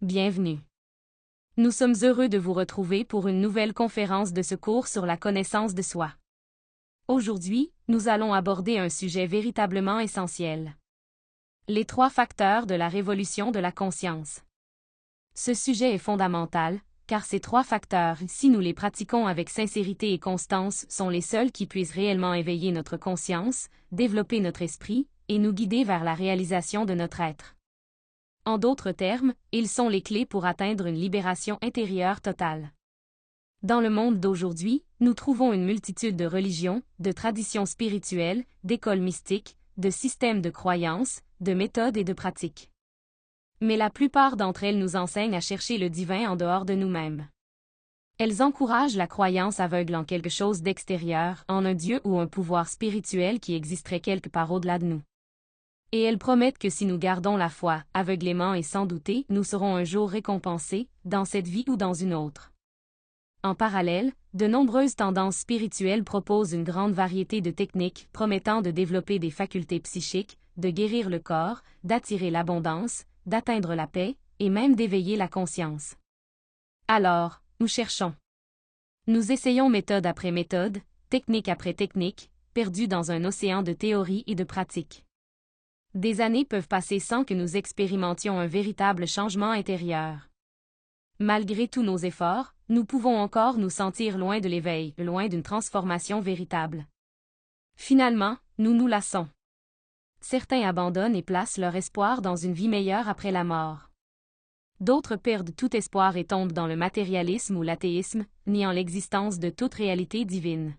Bienvenue. Nous sommes heureux de vous retrouver pour une nouvelle conférence de ce cours sur la connaissance de soi. Aujourd'hui, nous allons aborder un sujet véritablement essentiel. Les 3 facteurs de la révolution de la conscience. Ce sujet est fondamental, car ces 3 facteurs, si nous les pratiquons avec sincérité et constance, sont les seuls qui puissent réellement éveiller notre conscience, développer notre esprit, et nous guider vers la réalisation de notre être. En d'autres termes, ils sont les clés pour atteindre une libération intérieure totale. Dans le monde d'aujourd'hui, nous trouvons une multitude de religions, de traditions spirituelles, d'écoles mystiques, de systèmes de croyances, de méthodes et de pratiques. Mais la plupart d'entre elles nous enseignent à chercher le divin en dehors de nous-mêmes. Elles encouragent la croyance aveugle en quelque chose d'extérieur, en un Dieu ou un pouvoir spirituel qui existerait quelque part au-delà de nous. Et elles promettent que si nous gardons la foi, aveuglément et sans douter, nous serons un jour récompensés, dans cette vie ou dans une autre. En parallèle, de nombreuses tendances spirituelles proposent une grande variété de techniques promettant de développer des facultés psychiques, de guérir le corps, d'attirer l'abondance, d'atteindre la paix, et même d'éveiller la conscience. Alors, nous cherchons. Nous essayons méthode après méthode, technique après technique, perdus dans un océan de théories et de pratiques. Des années peuvent passer sans que nous expérimentions un véritable changement intérieur. Malgré tous nos efforts, nous pouvons encore nous sentir loin de l'éveil, loin d'une transformation véritable. Finalement, nous nous lassons. Certains abandonnent et placent leur espoir dans une vie meilleure après la mort. D'autres perdent tout espoir et tombent dans le matérialisme ou l'athéisme, niant l'existence de toute réalité divine.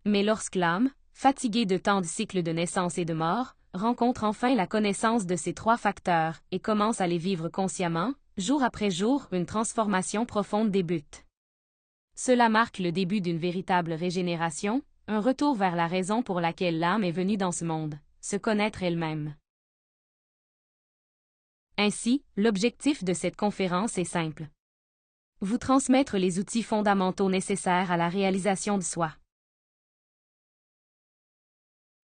Mais lorsque l'âme, fatiguée de tant de cycles de naissance et de mort, rencontre enfin la connaissance de ces 3 facteurs et commence à les vivre consciemment, jour après jour, une transformation profonde débute. Cela marque le début d'une véritable régénération, un retour vers la raison pour laquelle l'âme est venue dans ce monde, se connaître elle-même. Ainsi, l'objectif de cette conférence est simple. Vous transmettre les outils fondamentaux nécessaires à la réalisation de soi.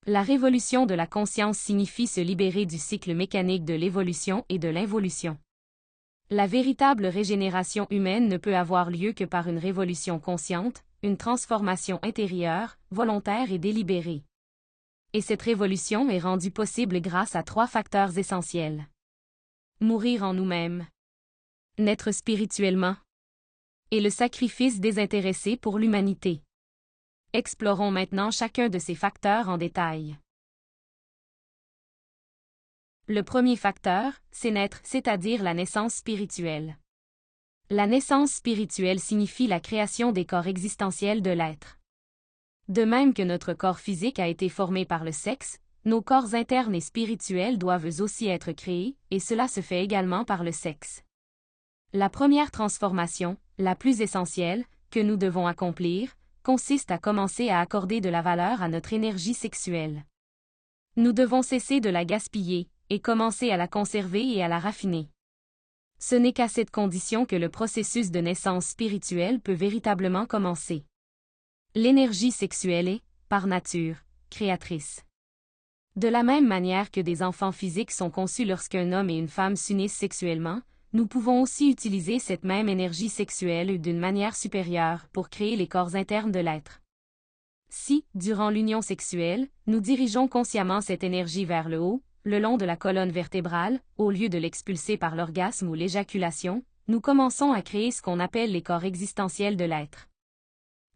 La révolution de la conscience signifie se libérer du cycle mécanique de l'évolution et de l'involution. La véritable régénération humaine ne peut avoir lieu que par une révolution consciente, une transformation intérieure, volontaire et délibérée. Et cette révolution est rendue possible grâce à 3 facteurs essentiels. Mourir en nous-mêmes, naître spirituellement, et le sacrifice désintéressé pour l'humanité. Explorons maintenant chacun de ces facteurs en détail. Le premier facteur, c'est naître, c'est-à-dire la naissance spirituelle. La naissance spirituelle signifie la création des corps existentiels de l'être. De même que notre corps physique a été formé par le sexe, nos corps internes et spirituels doivent aussi être créés, et cela se fait également par le sexe. La première transformation, la plus essentielle, que nous devons accomplir, consiste à commencer à accorder de la valeur à notre énergie sexuelle. Nous devons cesser de la gaspiller, et commencer à la conserver et à la raffiner. Ce n'est qu'à cette condition que le processus de naissance spirituelle peut véritablement commencer. L'énergie sexuelle est, par nature, créatrice. De la même manière que des enfants physiques sont conçus lorsqu'un homme et une femme s'unissent sexuellement, nous pouvons aussi utiliser cette même énergie sexuelle d'une manière supérieure pour créer les corps internes de l'être. Si, durant l'union sexuelle, nous dirigeons consciemment cette énergie vers le haut, le long de la colonne vertébrale, au lieu de l'expulser par l'orgasme ou l'éjaculation, nous commençons à créer ce qu'on appelle les corps existentiels de l'être.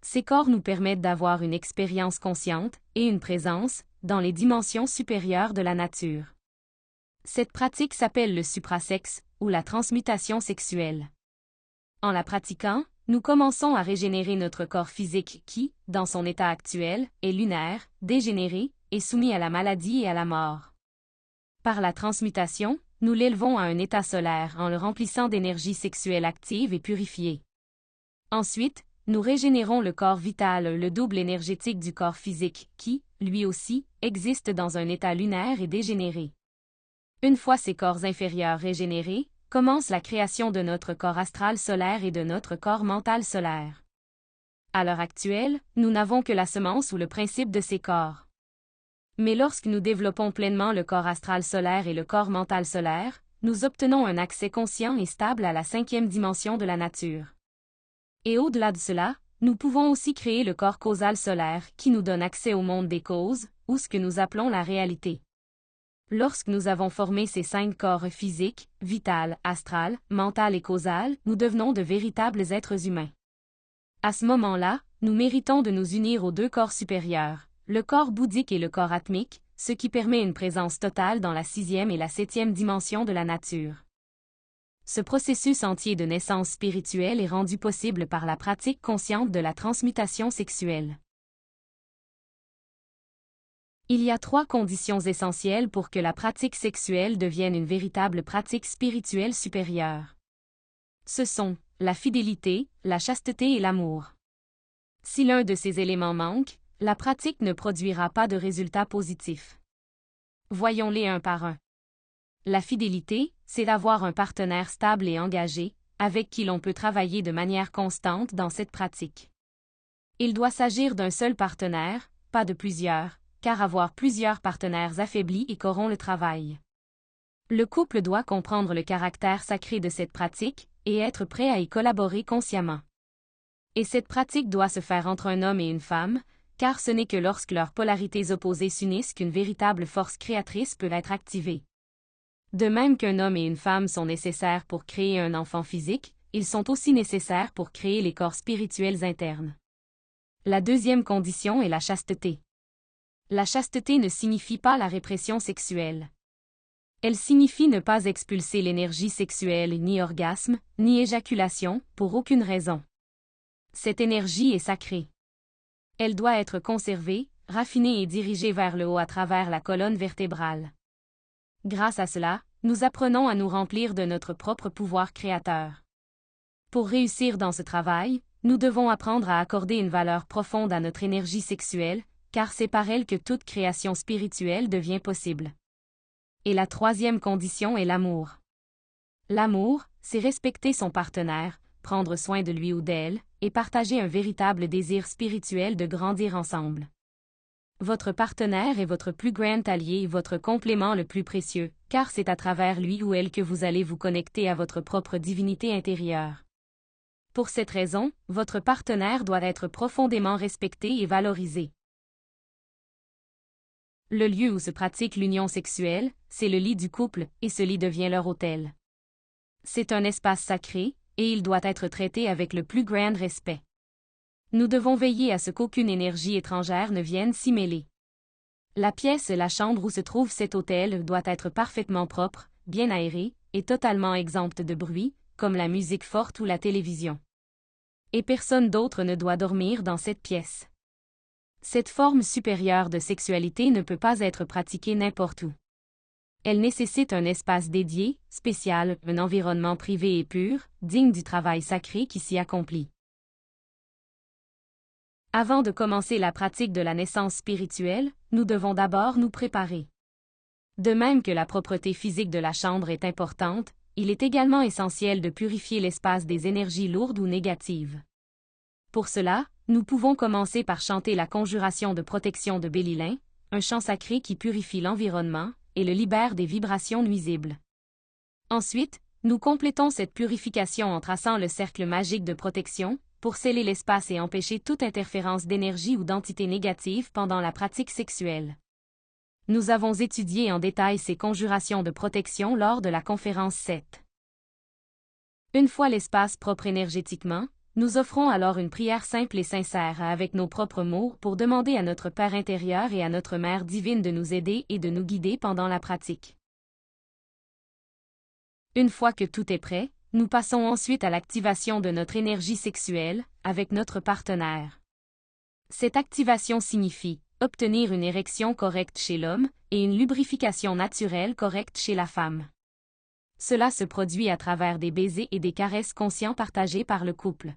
Ces corps nous permettent d'avoir une expérience consciente et une présence dans les dimensions supérieures de la nature. Cette pratique s'appelle le suprasexe, ou la transmutation sexuelle. En la pratiquant, nous commençons à régénérer notre corps physique qui, dans son état actuel, est lunaire, dégénéré, et soumis à la maladie et à la mort. Par la transmutation, nous l'élevons à un état solaire en le remplissant d'énergie sexuelle active et purifiée. Ensuite, nous régénérons le corps vital, le double énergétique du corps physique, qui, lui aussi, existe dans un état lunaire et dégénéré. Une fois ces corps inférieurs régénérés, commence la création de notre corps astral solaire et de notre corps mental solaire. À l'heure actuelle, nous n'avons que la semence ou le principe de ces corps. Mais lorsque nous développons pleinement le corps astral solaire et le corps mental solaire, nous obtenons un accès conscient et stable à la 5e dimension de la nature. Et au-delà de cela, nous pouvons aussi créer le corps causal solaire qui nous donne accès au monde des causes, ou ce que nous appelons la réalité. Lorsque nous avons formé ces 5 corps physiques, vital, astral, mental et causal, nous devenons de véritables êtres humains. À ce moment-là, nous méritons de nous unir aux 2 corps supérieurs, le corps bouddhique et le corps atmique, ce qui permet une présence totale dans la 6e et la 7e dimension de la nature. Ce processus entier de naissance spirituelle est rendu possible par la pratique consciente de la transmutation sexuelle. Il y a 3 conditions essentielles pour que la pratique sexuelle devienne une véritable pratique spirituelle supérieure. Ce sont la fidélité, la chasteté et l'amour. Si l'un de ces éléments manque, la pratique ne produira pas de résultats positifs. Voyons-les un par un. La fidélité, c'est d'avoir un partenaire stable et engagé, avec qui l'on peut travailler de manière constante dans cette pratique. Il doit s'agir d'un seul partenaire, pas de plusieurs, car avoir plusieurs partenaires affaiblit et corrompt le travail. Le couple doit comprendre le caractère sacré de cette pratique et être prêt à y collaborer consciemment. Et cette pratique doit se faire entre un homme et une femme, car ce n'est que lorsque leurs polarités opposées s'unissent qu'une véritable force créatrice peut être activée. De même qu'un homme et une femme sont nécessaires pour créer un enfant physique, ils sont aussi nécessaires pour créer les corps spirituels internes. La 2e condition est la chasteté. La chasteté ne signifie pas la répression sexuelle. Elle signifie ne pas expulser l'énergie sexuelle ni orgasme, ni éjaculation, pour aucune raison. Cette énergie est sacrée. Elle doit être conservée, raffinée et dirigée vers le haut à travers la colonne vertébrale. Grâce à cela, nous apprenons à nous remplir de notre propre pouvoir créateur. Pour réussir dans ce travail, nous devons apprendre à accorder une valeur profonde à notre énergie sexuelle, car c'est par elle que toute création spirituelle devient possible. Et la 3e condition est l'amour. L'amour, c'est respecter son partenaire, prendre soin de lui ou d'elle, et partager un véritable désir spirituel de grandir ensemble. Votre partenaire est votre plus grand allié et votre complément le plus précieux, car c'est à travers lui ou elle que vous allez vous connecter à votre propre divinité intérieure. Pour cette raison, votre partenaire doit être profondément respecté et valorisé. Le lieu où se pratique l'union sexuelle, c'est le lit du couple, et ce lit devient leur autel. C'est un espace sacré, et il doit être traité avec le plus grand respect. Nous devons veiller à ce qu'aucune énergie étrangère ne vienne s'y mêler. La pièce, la chambre où se trouve cet autel doit être parfaitement propre, bien aérée, et totalement exempte de bruit, comme la musique forte ou la télévision. Et personne d'autre ne doit dormir dans cette pièce. Cette forme supérieure de sexualité ne peut pas être pratiquée n'importe où. Elle nécessite un espace dédié, spécial, un environnement privé et pur, digne du travail sacré qui s'y accomplit. Avant de commencer la pratique de la naissance spirituelle, nous devons d'abord nous préparer. De même que la propreté physique de la chambre est importante, il est également essentiel de purifier l'espace des énergies lourdes ou négatives. Pour cela, nous pouvons commencer par chanter la conjuration de protection de Bélilin, un chant sacré qui purifie l'environnement et le libère des vibrations nuisibles. Ensuite, nous complétons cette purification en traçant le cercle magique de protection, pour sceller l'espace et empêcher toute interférence d'énergie ou d'entités négatives pendant la pratique sexuelle. Nous avons étudié en détail ces conjurations de protection lors de la conférence 7. Une fois l'espace propre énergétiquement, nous offrons alors une prière simple et sincère avec nos propres mots pour demander à notre Père intérieur et à notre Mère divine de nous aider et de nous guider pendant la pratique. Une fois que tout est prêt, nous passons ensuite à l'activation de notre énergie sexuelle, avec notre partenaire. Cette activation signifie obtenir une érection correcte chez l'homme et une lubrification naturelle correcte chez la femme. Cela se produit à travers des baisers et des caresses conscients partagés par le couple.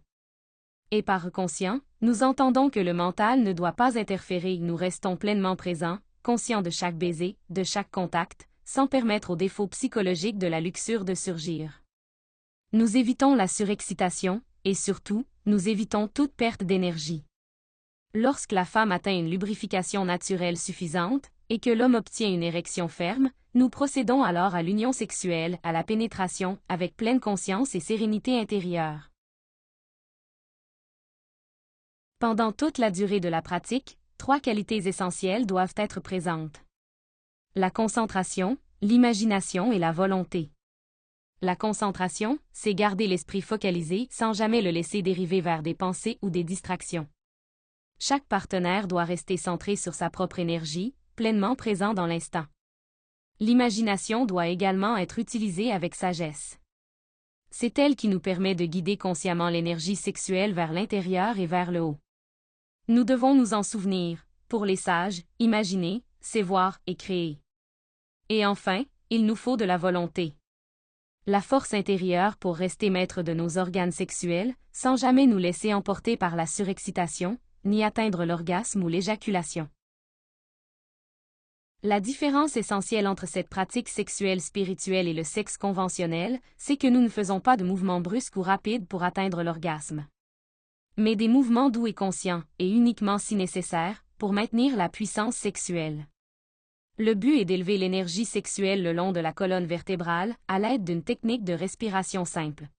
Et par conscient, nous entendons que le mental ne doit pas interférer et nous restons pleinement présents, conscients de chaque baiser, de chaque contact, sans permettre aux défauts psychologiques de la luxure de surgir. Nous évitons la surexcitation, et surtout, nous évitons toute perte d'énergie. Lorsque la femme atteint une lubrification naturelle suffisante, et que l'homme obtient une érection ferme, Nous procédons alors à l'union sexuelle, à la pénétration, avec pleine conscience et sérénité intérieure. Pendant toute la durée de la pratique, 3 qualités essentielles doivent être présentes. La concentration, l'imagination et la volonté. La concentration, c'est garder l'esprit focalisé sans jamais le laisser dériver vers des pensées ou des distractions. Chaque partenaire doit rester centré sur sa propre énergie, pleinement présent dans l'instant. L'imagination doit également être utilisée avec sagesse. C'est elle qui nous permet de guider consciemment l'énergie sexuelle vers l'intérieur et vers le haut. Nous devons nous en souvenir, pour les sages, imaginer, c'est voir et créer. Et enfin, il nous faut de la volonté. La force intérieure pour rester maître de nos organes sexuels, sans jamais nous laisser emporter par la surexcitation, ni atteindre l'orgasme ou l'éjaculation. La différence essentielle entre cette pratique sexuelle spirituelle et le sexe conventionnel, c'est que nous ne faisons pas de mouvements brusques ou rapides pour atteindre l'orgasme. Mais des mouvements doux et conscients, et uniquement si nécessaire, pour maintenir la puissance sexuelle. Le but est d'élever l'énergie sexuelle le long de la colonne vertébrale, à l'aide d'une technique de respiration simple.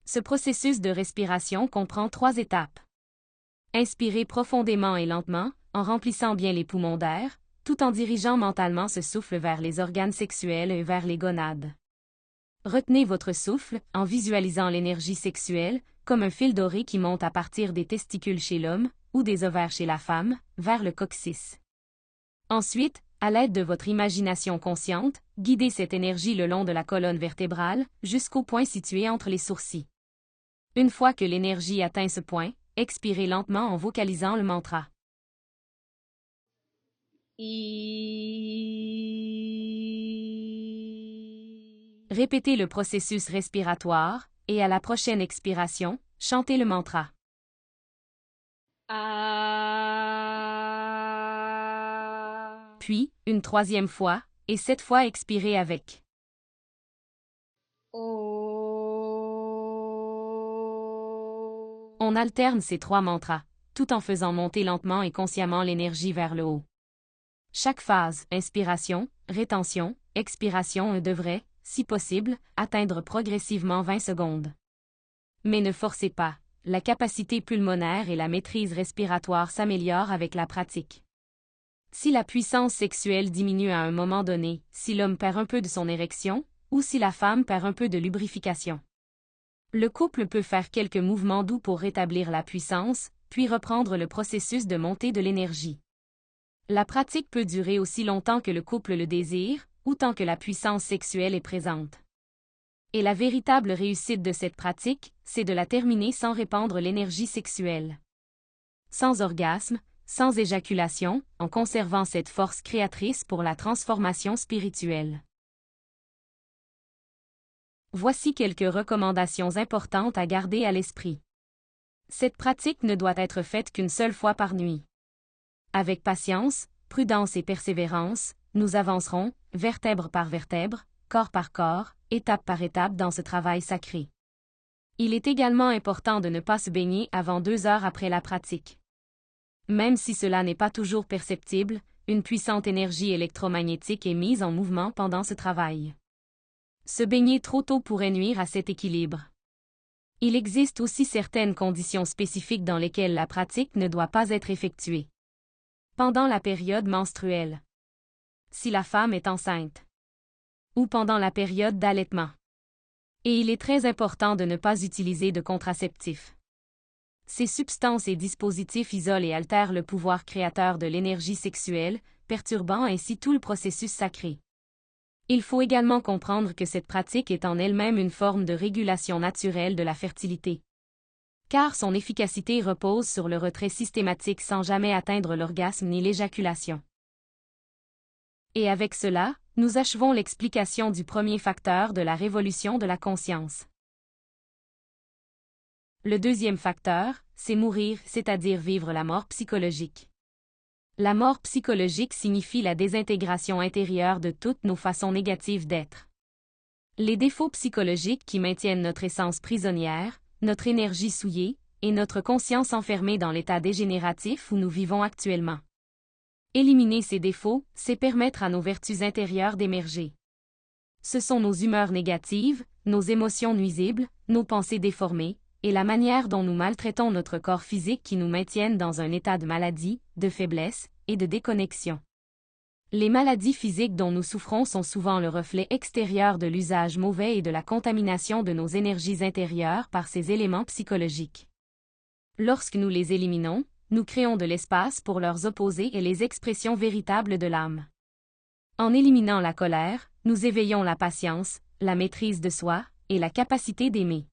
Ce processus de respiration comprend 3 étapes. Inspirez profondément et lentement, en remplissant bien les poumons d'air, tout en dirigeant mentalement ce souffle vers les organes sexuels et vers les gonades. Retenez votre souffle, en visualisant l'énergie sexuelle, comme un fil doré qui monte à partir des testicules chez l'homme, ou des ovaires chez la femme, vers le coccyx. Ensuite, à l'aide de votre imagination consciente, guidez cette énergie le long de la colonne vertébrale, jusqu'au point situé entre les sourcils. Une fois que l'énergie atteint ce point, expirez lentement en vocalisant le mantra. Répétez le processus respiratoire, et à la prochaine expiration, chantez le mantra. Puis, une 3e fois, et cette fois expirez avec. On alterne ces 3 mantras, tout en faisant monter lentement et consciemment l'énergie vers le haut. Chaque phase, inspiration, rétention, expiration devrait, si possible, atteindre progressivement 20 secondes. Mais ne forcez pas, la capacité pulmonaire et la maîtrise respiratoire s'améliorent avec la pratique. Si la puissance sexuelle diminue à un moment donné, si l'homme perd un peu de son érection, ou si la femme perd un peu de lubrification. Le couple peut faire quelques mouvements doux pour rétablir la puissance, puis reprendre le processus de montée de l'énergie. La pratique peut durer aussi longtemps que le couple le désire, ou tant que la puissance sexuelle est présente. Et la véritable réussite de cette pratique, c'est de la terminer sans répandre l'énergie sexuelle. Sans orgasme, sans éjaculation, en conservant cette force créatrice pour la transformation spirituelle. Voici quelques recommandations importantes à garder à l'esprit. Cette pratique ne doit être faite qu'une seule fois par nuit. Avec patience, prudence et persévérance, nous avancerons, vertèbre par vertèbre, corps par corps, étape par étape dans ce travail sacré. Il est également important de ne pas se baigner avant 2 heures après la pratique. Même si cela n'est pas toujours perceptible, une puissante énergie électromagnétique est mise en mouvement pendant ce travail. Se baigner trop tôt pourrait nuire à cet équilibre. Il existe aussi certaines conditions spécifiques dans lesquelles la pratique ne doit pas être effectuée. Pendant la période menstruelle. Si la femme est enceinte. Ou pendant la période d'allaitement. Et il est très important de ne pas utiliser de contraceptifs. Ces substances et dispositifs isolent et altèrent le pouvoir créateur de l'énergie sexuelle, perturbant ainsi tout le processus sacré. Il faut également comprendre que cette pratique est en elle-même une forme de régulation naturelle de la fertilité. Car son efficacité repose sur le retrait systématique sans jamais atteindre l'orgasme ni l'éjaculation. Et avec cela, nous achevons l'explication du premier facteur de la révolution de la conscience. Le deuxième facteur, c'est mourir, c'est-à-dire vivre la mort psychologique. La mort psychologique signifie la désintégration intérieure de toutes nos façons négatives d'être. Les défauts psychologiques qui maintiennent notre essence prisonnière, notre énergie souillée, et notre conscience enfermée dans l'état dégénératif où nous vivons actuellement. Éliminer ces défauts, c'est permettre à nos vertus intérieures d'émerger. Ce sont nos humeurs négatives, nos émotions nuisibles, nos pensées déformées, et la manière dont nous maltraitons notre corps physique qui nous maintiennent dans un état de maladie, de faiblesse et de déconnexion. Les maladies physiques dont nous souffrons sont souvent le reflet extérieur de l'usage mauvais et de la contamination de nos énergies intérieures par ces éléments psychologiques. Lorsque nous les éliminons, nous créons de l'espace pour leurs opposés et les expressions véritables de l'âme. En éliminant la colère, nous éveillons la patience, la maîtrise de soi et la capacité d'aimer.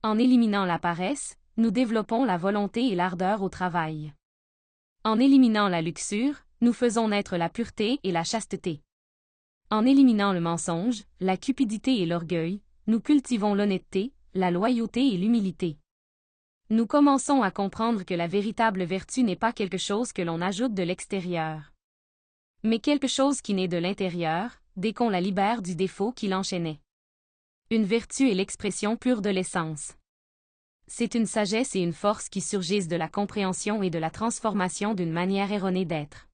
En éliminant la paresse, nous développons la volonté et l'ardeur au travail. En éliminant la luxure, nous faisons naître la pureté et la chasteté. En éliminant le mensonge, la cupidité et l'orgueil, nous cultivons l'honnêteté, la loyauté et l'humilité. Nous commençons à comprendre que la véritable vertu n'est pas quelque chose que l'on ajoute de l'extérieur, mais quelque chose qui naît de l'intérieur, dès qu'on la libère du défaut qui l'enchaînait. Une vertu est l'expression pure de l'essence. C'est une sagesse et une force qui surgissent de la compréhension et de la transformation d'une manière erronée d'être.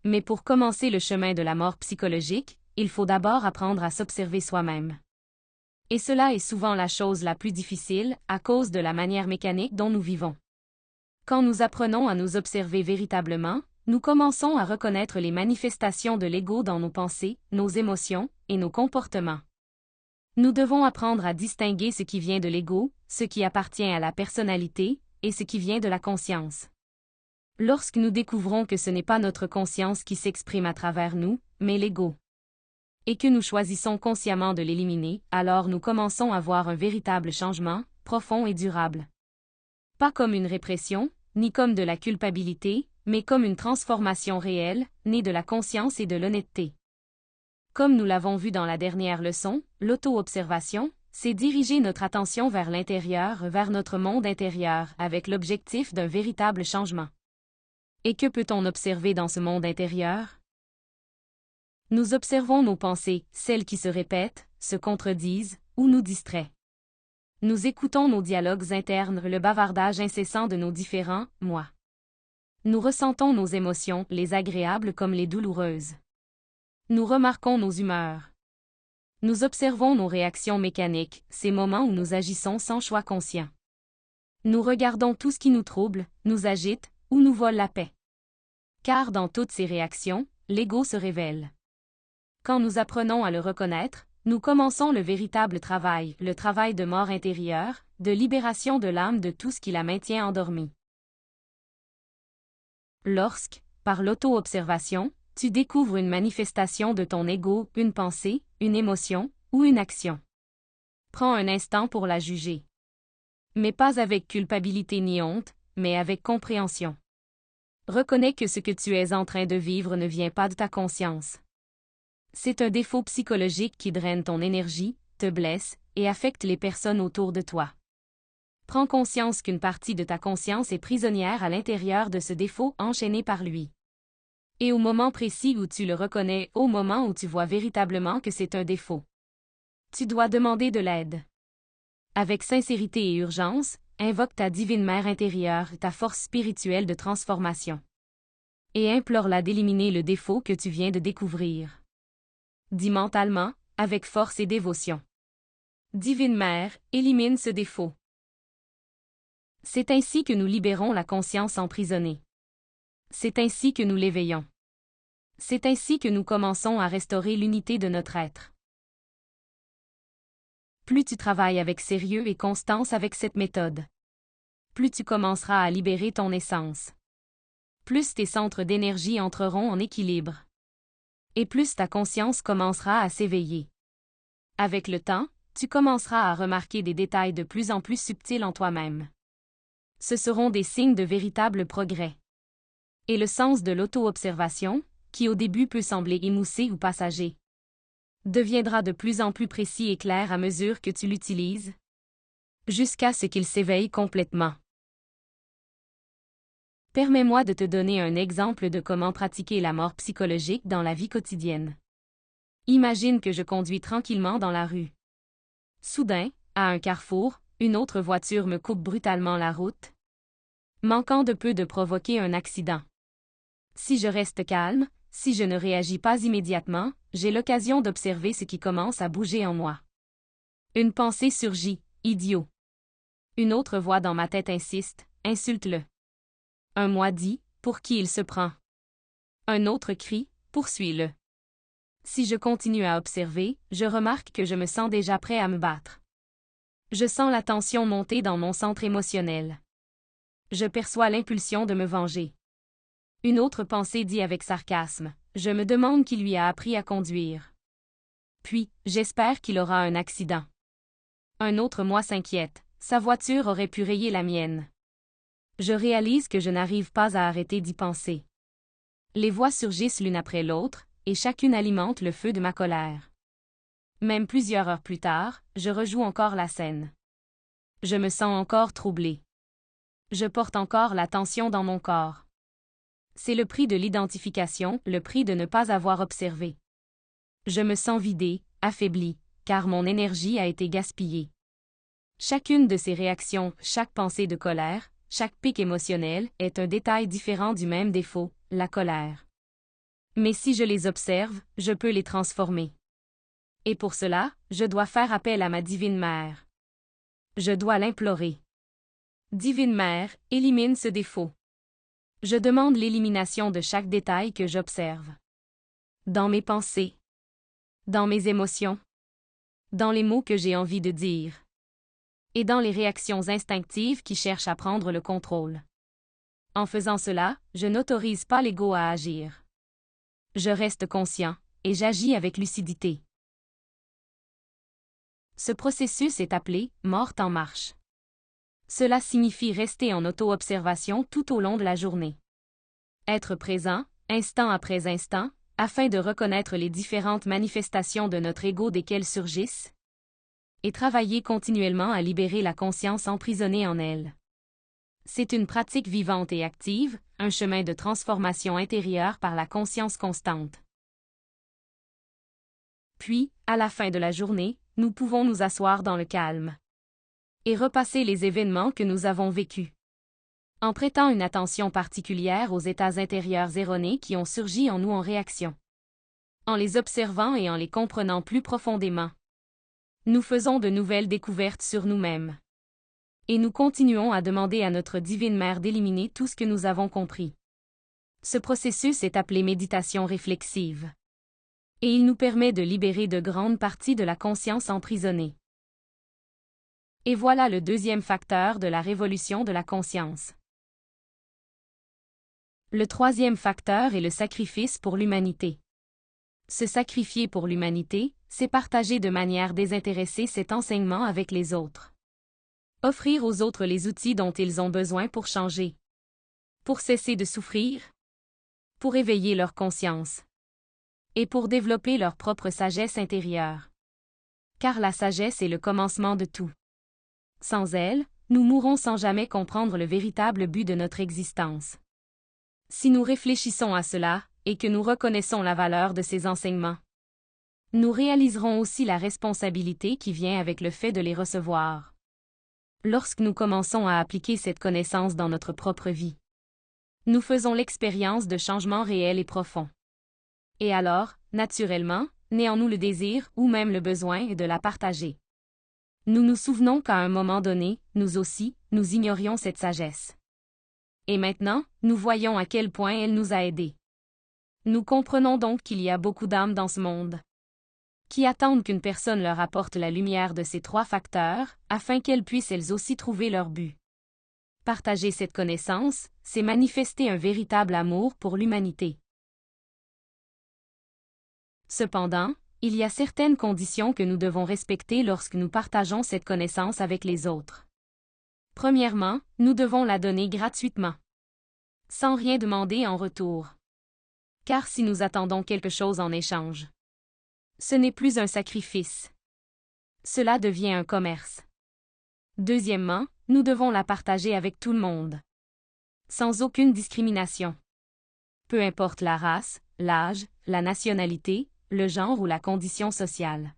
Mais pour commencer le chemin de la mort psychologique, il faut d'abord apprendre à s'observer soi-même. Et cela est souvent la chose la plus difficile, à cause de la manière mécanique dont nous vivons. Quand nous apprenons à nous observer véritablement, nous commençons à reconnaître les manifestations de l'ego dans nos pensées, nos émotions et nos comportements. Nous devons apprendre à distinguer ce qui vient de l'ego, ce qui appartient à la personnalité, et ce qui vient de la conscience. Lorsque nous découvrons que ce n'est pas notre conscience qui s'exprime à travers nous, mais l'ego, et que nous choisissons consciemment de l'éliminer, alors nous commençons à voir un véritable changement, profond et durable. Pas comme une répression, ni comme de la culpabilité, mais comme une transformation réelle, née de la conscience et de l'honnêteté. Comme nous l'avons vu dans la dernière leçon, l'auto-observation, c'est diriger notre attention vers l'intérieur, vers notre monde intérieur, avec l'objectif d'un véritable changement. Et que peut-on observer dans ce monde intérieur? Nous observons nos pensées, celles qui se répètent, se contredisent, ou nous distraient. Nous écoutons nos dialogues internes, le bavardage incessant de nos différents « moi ». Nous ressentons nos émotions, les agréables comme les douloureuses. Nous remarquons nos humeurs. Nous observons nos réactions mécaniques, ces moments où nous agissons sans choix conscient. Nous regardons tout ce qui nous trouble, nous agite, ou nous vole la paix. Car dans toutes ces réactions, l'ego se révèle. Quand nous apprenons à le reconnaître, nous commençons le véritable travail, le travail de mort intérieure, de libération de l'âme de tout ce qui la maintient endormie. Lorsque, par l'auto-observation, tu découvres une manifestation de ton ego, une pensée, une émotion, ou une action, prends un instant pour la juger. Mais pas avec culpabilité ni honte, mais avec compréhension. Reconnais que ce que tu es en train de vivre ne vient pas de ta conscience. C'est un défaut psychologique qui draine ton énergie, te blesse, et affecte les personnes autour de toi. Prends conscience qu'une partie de ta conscience est prisonnière à l'intérieur de ce défaut enchaîné par lui. Et au moment précis où tu le reconnais, au moment où tu vois véritablement que c'est un défaut, tu dois demander de l'aide. Avec sincérité et urgence, invoque ta divine mère intérieure, ta force spirituelle de transformation. Et implore-la d'éliminer le défaut que tu viens de découvrir. Dis mentalement, avec force et dévotion. Divine Mère, élimine ce défaut. C'est ainsi que nous libérons la conscience emprisonnée. C'est ainsi que nous l'éveillons. C'est ainsi que nous commençons à restaurer l'unité de notre être. Plus tu travailles avec sérieux et constance avec cette méthode, plus tu commenceras à libérer ton essence. Plus tes centres d'énergie entreront en équilibre. Et plus ta conscience commencera à s'éveiller. Avec le temps, tu commenceras à remarquer des détails de plus en plus subtils en toi-même. Ce seront des signes de véritable progrès. Et le sens de l'auto-observation, qui au début peut sembler émoussé ou passager, deviendra de plus en plus précis et clair à mesure que tu l'utilises, jusqu'à ce qu'il s'éveille complètement. Permets-moi de te donner un exemple de comment pratiquer la mort psychologique dans la vie quotidienne. Imagine que je conduis tranquillement dans la rue. Soudain, à un carrefour, une autre voiture me coupe brutalement la route, manquant de peu de provoquer un accident. Si je reste calme, si je ne réagis pas immédiatement, j'ai l'occasion d'observer ce qui commence à bouger en moi. Une pensée surgit, idiot. Une autre voix dans ma tête insiste, insulte-le. Un moi dit, pour qui il se prend. Un autre crie, poursuis-le. Si je continue à observer, je remarque que je me sens déjà prêt à me battre. Je sens la tension monter dans mon centre émotionnel. Je perçois l'impulsion de me venger. Une autre pensée dit avec sarcasme, je me demande qui lui a appris à conduire. Puis, j'espère qu'il aura un accident. Un autre moi s'inquiète, sa voiture aurait pu rayer la mienne. Je réalise que je n'arrive pas à arrêter d'y penser. Les voix surgissent l'une après l'autre, et chacune alimente le feu de ma colère. Même plusieurs heures plus tard, je rejoue encore la scène. Je me sens encore troublé. Je porte encore la tension dans mon corps. C'est le prix de l'identification, le prix de ne pas avoir observé. Je me sens vidé, affaibli, car mon énergie a été gaspillée. Chacune de ces réactions, chaque pensée de colère, chaque pic émotionnel, est un détail différent du même défaut, la colère. Mais si je les observe, je peux les transformer. Et pour cela, je dois faire appel à ma divine mère. Je dois l'implorer. Divine mère, élimine ce défaut. Je demande l'élimination de chaque détail que j'observe. Dans mes pensées. Dans mes émotions. Dans les mots que j'ai envie de dire. Et dans les réactions instinctives qui cherchent à prendre le contrôle. En faisant cela, je n'autorise pas l'ego à agir. Je reste conscient, et j'agis avec lucidité. Ce processus est appelé « mort en marche ». Cela signifie rester en auto-observation tout au long de la journée. Être présent, instant après instant, afin de reconnaître les différentes manifestations de notre ego desquelles surgissent, et travailler continuellement à libérer la conscience emprisonnée en elle. C'est une pratique vivante et active, un chemin de transformation intérieure par la conscience constante. Puis, à la fin de la journée, nous pouvons nous asseoir dans le calme et repasser les événements que nous avons vécus. En prêtant une attention particulière aux états intérieurs erronés qui ont surgi en nous en réaction. En les observant et en les comprenant plus profondément. Nous faisons de nouvelles découvertes sur nous-mêmes. Et nous continuons à demander à notre divine mère d'éliminer tout ce que nous avons compris. Ce processus est appelé méditation réflexive. Et il nous permet de libérer de grandes parties de la conscience emprisonnée. Et voilà le deuxième facteur de la révolution de la conscience. Le troisième facteur est le sacrifice pour l'humanité. Se sacrifier pour l'humanité, c'est partager de manière désintéressée cet enseignement avec les autres. Offrir aux autres les outils dont ils ont besoin pour changer. Pour cesser de souffrir. Pour éveiller leur conscience. Et pour développer leur propre sagesse intérieure. Car la sagesse est le commencement de tout. Sans elle, nous mourrons sans jamais comprendre le véritable but de notre existence. Si nous réfléchissons à cela, et que nous reconnaissons la valeur de ces enseignements, nous réaliserons aussi la responsabilité qui vient avec le fait de les recevoir. Lorsque nous commençons à appliquer cette connaissance dans notre propre vie, nous faisons l'expérience de changements réels et profonds. Et alors, naturellement, naît en nous le désir ou même le besoin de la partager. Nous nous souvenons qu'à un moment donné, nous aussi, nous ignorions cette sagesse. Et maintenant, nous voyons à quel point elle nous a aidés. Nous comprenons donc qu'il y a beaucoup d'âmes dans ce monde qui attendent qu'une personne leur apporte la lumière de ces trois facteurs, afin qu'elles puissent elles aussi trouver leur but. Partager cette connaissance, c'est manifester un véritable amour pour l'humanité. Cependant, il y a certaines conditions que nous devons respecter lorsque nous partageons cette connaissance avec les autres. Premièrement, nous devons la donner gratuitement. Sans rien demander en retour. Car si nous attendons quelque chose en échange, ce n'est plus un sacrifice. Cela devient un commerce. Deuxièmement, nous devons la partager avec tout le monde. Sans aucune discrimination. Peu importe la race, l'âge, la nationalité, le genre ou la condition sociale.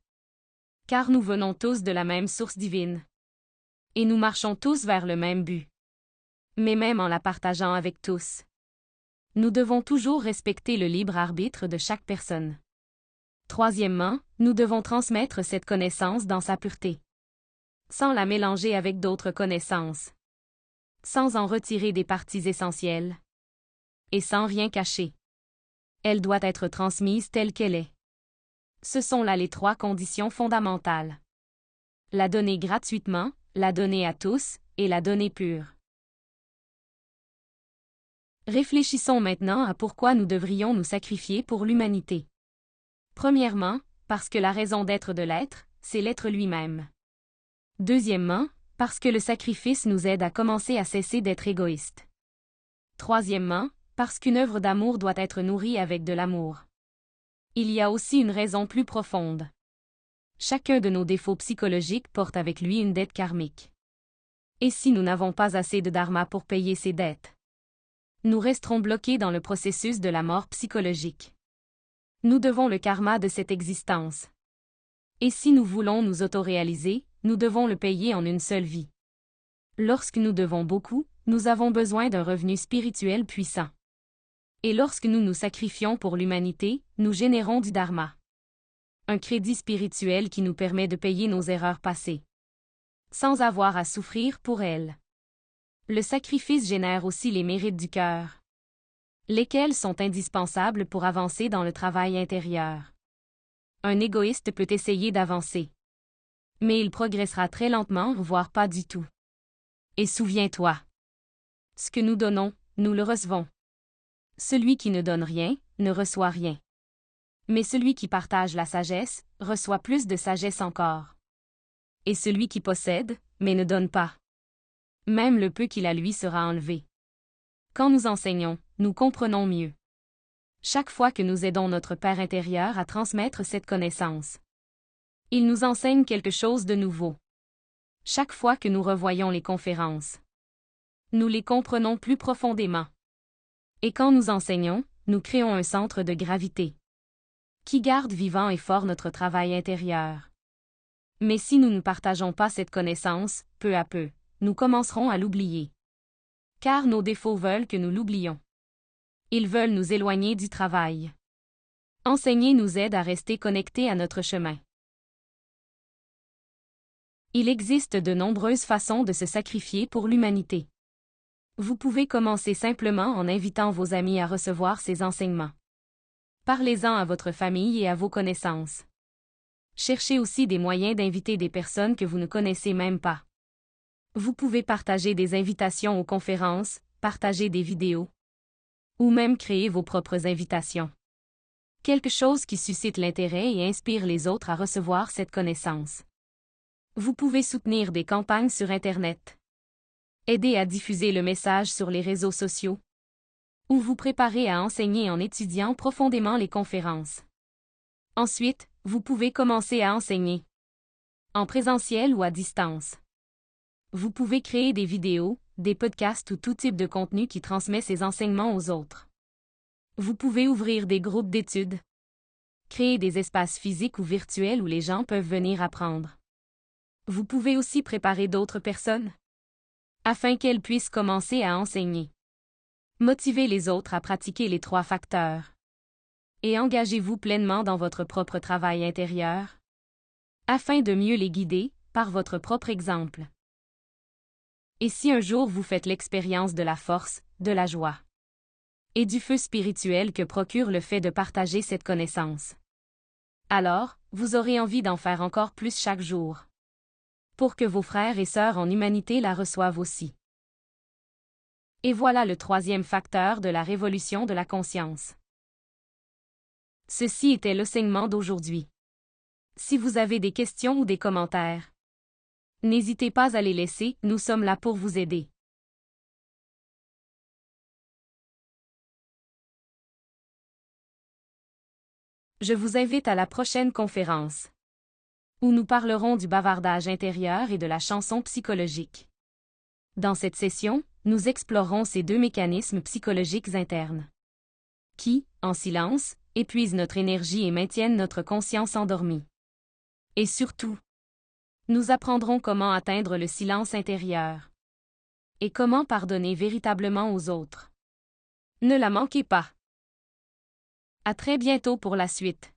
Car nous venons tous de la même source divine. Et nous marchons tous vers le même but. Mais même en la partageant avec tous, nous devons toujours respecter le libre arbitre de chaque personne. Troisièmement, nous devons transmettre cette connaissance dans sa pureté, sans la mélanger avec d'autres connaissances, sans en retirer des parties essentielles, et sans rien cacher. Elle doit être transmise telle qu'elle est. Ce sont là les trois conditions fondamentales. La donner gratuitement, la donner à tous, et la donner pure. Réfléchissons maintenant à pourquoi nous devrions nous sacrifier pour l'humanité. Premièrement, parce que la raison d'être de l'être, c'est l'être lui-même. Deuxièmement, parce que le sacrifice nous aide à commencer à cesser d'être égoïste. Troisièmement, parce qu'une œuvre d'amour doit être nourrie avec de l'amour. Il y a aussi une raison plus profonde. Chacun de nos défauts psychologiques porte avec lui une dette karmique. Et si nous n'avons pas assez de dharma pour payer ces dettes, nous resterons bloqués dans le processus de la mort psychologique. Nous devons le karma de cette existence. Et si nous voulons nous autoréaliser, nous devons le payer en une seule vie. Lorsque nous devons beaucoup, nous avons besoin d'un revenu spirituel puissant. Et lorsque nous nous sacrifions pour l'humanité, nous générons du dharma. Un crédit spirituel qui nous permet de payer nos erreurs passées, sans avoir à souffrir pour elles. Le sacrifice génère aussi les mérites du cœur, lesquels sont indispensables pour avancer dans le travail intérieur. Un égoïste peut essayer d'avancer, mais il progressera très lentement, voire pas du tout. Et souviens-toi, ce que nous donnons, nous le recevons. Celui qui ne donne rien, ne reçoit rien. Mais celui qui partage la sagesse, reçoit plus de sagesse encore. Et celui qui possède, mais ne donne pas, même le peu qu'il a lui sera enlevé. Quand nous enseignons, nous comprenons mieux. Chaque fois que nous aidons notre Père intérieur à transmettre cette connaissance, il nous enseigne quelque chose de nouveau. Chaque fois que nous revoyons les conférences, nous les comprenons plus profondément. Et quand nous enseignons, nous créons un centre de gravité qui garde vivant et fort notre travail intérieur. Mais si nous ne partageons pas cette connaissance, peu à peu, nous commencerons à l'oublier. Car nos défauts veulent que nous l'oublions. Ils veulent nous éloigner du travail. Enseigner nous aide à rester connectés à notre chemin. Il existe de nombreuses façons de se sacrifier pour l'humanité. Vous pouvez commencer simplement en invitant vos amis à recevoir ces enseignements. Parlez-en à votre famille et à vos connaissances. Cherchez aussi des moyens d'inviter des personnes que vous ne connaissez même pas. Vous pouvez partager des invitations aux conférences, partager des vidéos, ou même créer vos propres invitations. Quelque chose qui suscite l'intérêt et inspire les autres à recevoir cette connaissance. Vous pouvez soutenir des campagnes sur Internet, aider à diffuser le message sur les réseaux sociaux, ou vous préparer à enseigner en étudiant profondément les conférences. Ensuite, vous pouvez commencer à enseigner, en présentiel ou à distance. Vous pouvez créer des vidéos, des podcasts ou tout type de contenu qui transmet ces enseignements aux autres. Vous pouvez ouvrir des groupes d'études, créer des espaces physiques ou virtuels où les gens peuvent venir apprendre. Vous pouvez aussi préparer d'autres personnes, afin qu'elles puissent commencer à enseigner. Motivez les autres à pratiquer les 3 facteurs. Et engagez-vous pleinement dans votre propre travail intérieur, afin de mieux les guider, par votre propre exemple. Et si un jour vous faites l'expérience de la force, de la joie, et du feu spirituel que procure le fait de partager cette connaissance, alors, vous aurez envie d'en faire encore plus chaque jour, pour que vos frères et sœurs en humanité la reçoivent aussi. Et voilà le 3e facteur de la révolution de la conscience. Ceci était l'enseignement d'aujourd'hui. Si vous avez des questions ou des commentaires, n'hésitez pas à les laisser, nous sommes là pour vous aider. Je vous invite à la prochaine conférence, où nous parlerons du bavardage intérieur et de la chanson psychologique. Dans cette session, nous explorerons ces 2 mécanismes psychologiques internes, qui, en silence, épuisent notre énergie et maintiennent notre conscience endormie. Et surtout, nous apprendrons comment atteindre le silence intérieur et comment pardonner véritablement aux autres. Ne la manquez pas. À très bientôt pour la suite.